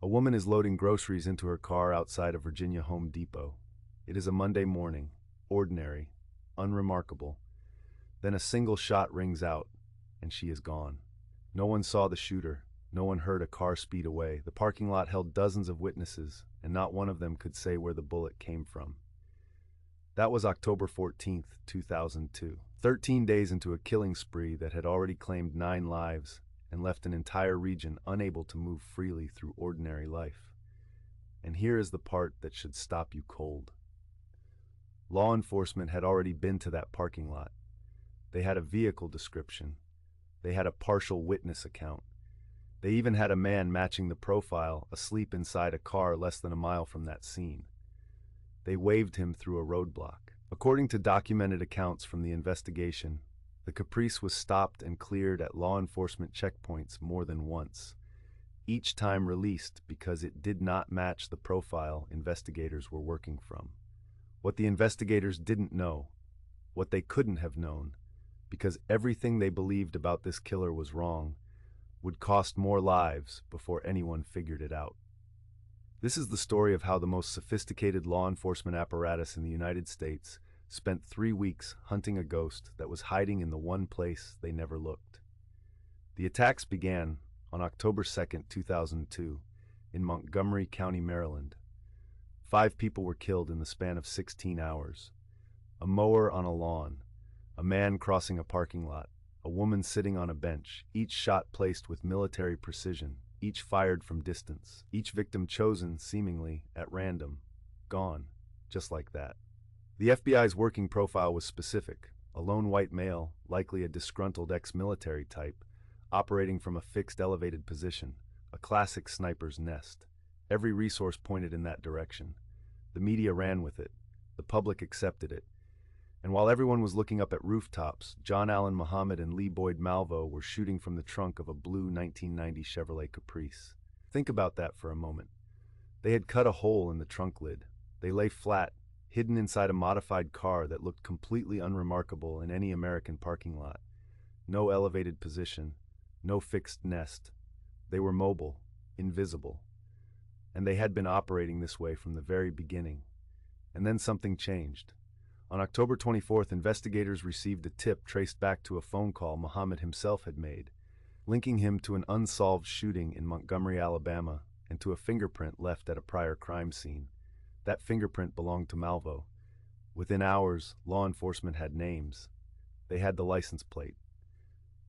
A woman is loading groceries into her car outside a Virginia Home Depot. It is a Monday morning, ordinary, unremarkable. Then a single shot rings out, and she is gone. No one saw the shooter. No one heard a car speed away. The parking lot held dozens of witnesses, and not one of them could say where the bullet came from. That was October 14th, 2002. 13 days into a killing spree that had already claimed 9 lives and left an entire region unable to move freely through ordinary life. And here is the part that should stop you cold. Law enforcement had already been to that parking lot. They had a vehicle description. They had a partial witness account. They even had a man matching the profile asleep inside a car less than a mile from that scene. They waved him through a roadblock. According to documented accounts from the investigation, the Caprice was stopped and cleared at law enforcement checkpoints more than once, each time released because it did not match the profile investigators were working from. What the investigators didn't know, what they couldn't have known, because everything they believed about this killer was wrong, would cost more lives before anyone figured it out. This is the story of how the most sophisticated law enforcement apparatus in the United States spent 3 weeks hunting a ghost that was hiding in the one place they never looked. The attacks began on October 2nd, 2002, in Montgomery County, Maryland. 5 people were killed in the span of 16 hours. A mower on a lawn, a man crossing a parking lot, a woman sitting on a bench, each shot placed with military precision, each fired from distance, each victim chosen, seemingly, at random, gone, just like that. The FBI's working profile was specific: a lone white male, likely a disgruntled ex-military type, operating from a fixed elevated position, a classic sniper's nest. Every resource pointed in that direction. The media ran with it. The public accepted it. And while everyone was looking up at rooftops, John Allen Muhammad and Lee Boyd Malvo were shooting from the trunk of a blue 1990 Chevrolet Caprice. Think about that for a moment. They had cut a hole in the trunk lid. They lay flat, hidden inside a modified car that looked completely unremarkable in any American parking lot. No elevated position, no fixed nest. They were mobile, invisible. And they had been operating this way from the very beginning. And then something changed. On October 24th, investigators received a tip traced back to a phone call Muhammad himself had made, linking him to an unsolved shooting in Montgomery, Alabama, and to a fingerprint left at a prior crime scene. That fingerprint belonged to Malvo. Within hours, law enforcement had names. They had the license plate.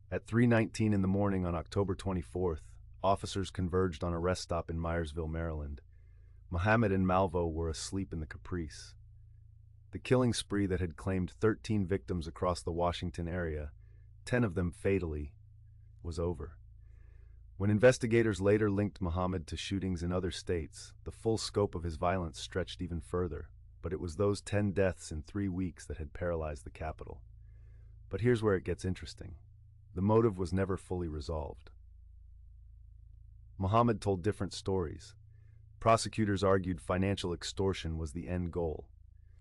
At 3:19 in the morning on October 24th, officers converged on a rest stop in Myersville, Maryland. Muhammad and Malvo were asleep in the Caprice. The killing spree that had claimed 13 victims across the Washington area, 10 of them fatally, was over. When investigators later linked Muhammad to shootings in other states, the full scope of his violence stretched even further, but it was those 10 deaths in 3 weeks that had paralyzed the capital. But here's where it gets interesting. The motive was never fully resolved. Muhammad told different stories. Prosecutors argued financial extortion was the end goal,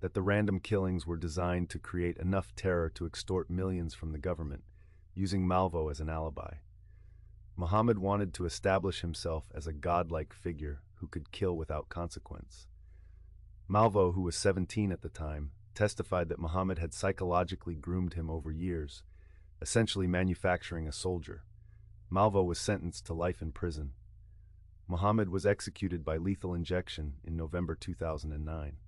that the random killings were designed to create enough terror to extort millions from the government, using Malvo as an alibi. Muhammad wanted to establish himself as a godlike figure who could kill without consequence. Malvo, who was 17 at the time, testified that Muhammad had psychologically groomed him over years, essentially manufacturing a soldier. Malvo was sentenced to life in prison. Muhammad was executed by lethal injection in November 2009.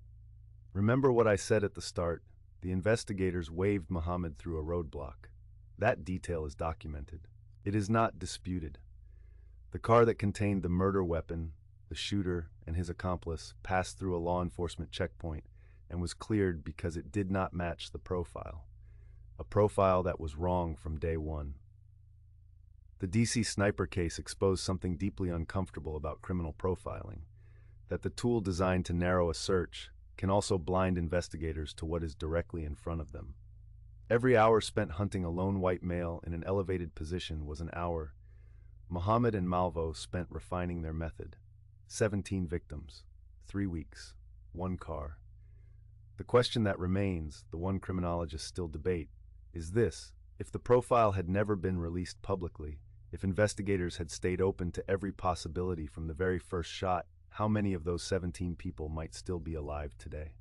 Remember what I said at the start? The investigators waved Muhammad through a roadblock. That detail is documented. It is not disputed. The car that contained the murder weapon, the shooter, and his accomplice passed through a law enforcement checkpoint and was cleared because it did not match the profile. A profile that was wrong from day one. The DC sniper case exposed something deeply uncomfortable about criminal profiling, that the tool designed to narrow a search can also blind investigators to what is directly in front of them. Every hour spent hunting a lone white male in an elevated position was an hour Muhammad and Malvo spent refining their method. 17 victims, 3 weeks, 1 car. The question that remains, the one criminologists still debate, is this: if the profile had never been released publicly, If investigators had stayed open to every possibility from the very first shot, how many of those 17 people might still be alive today?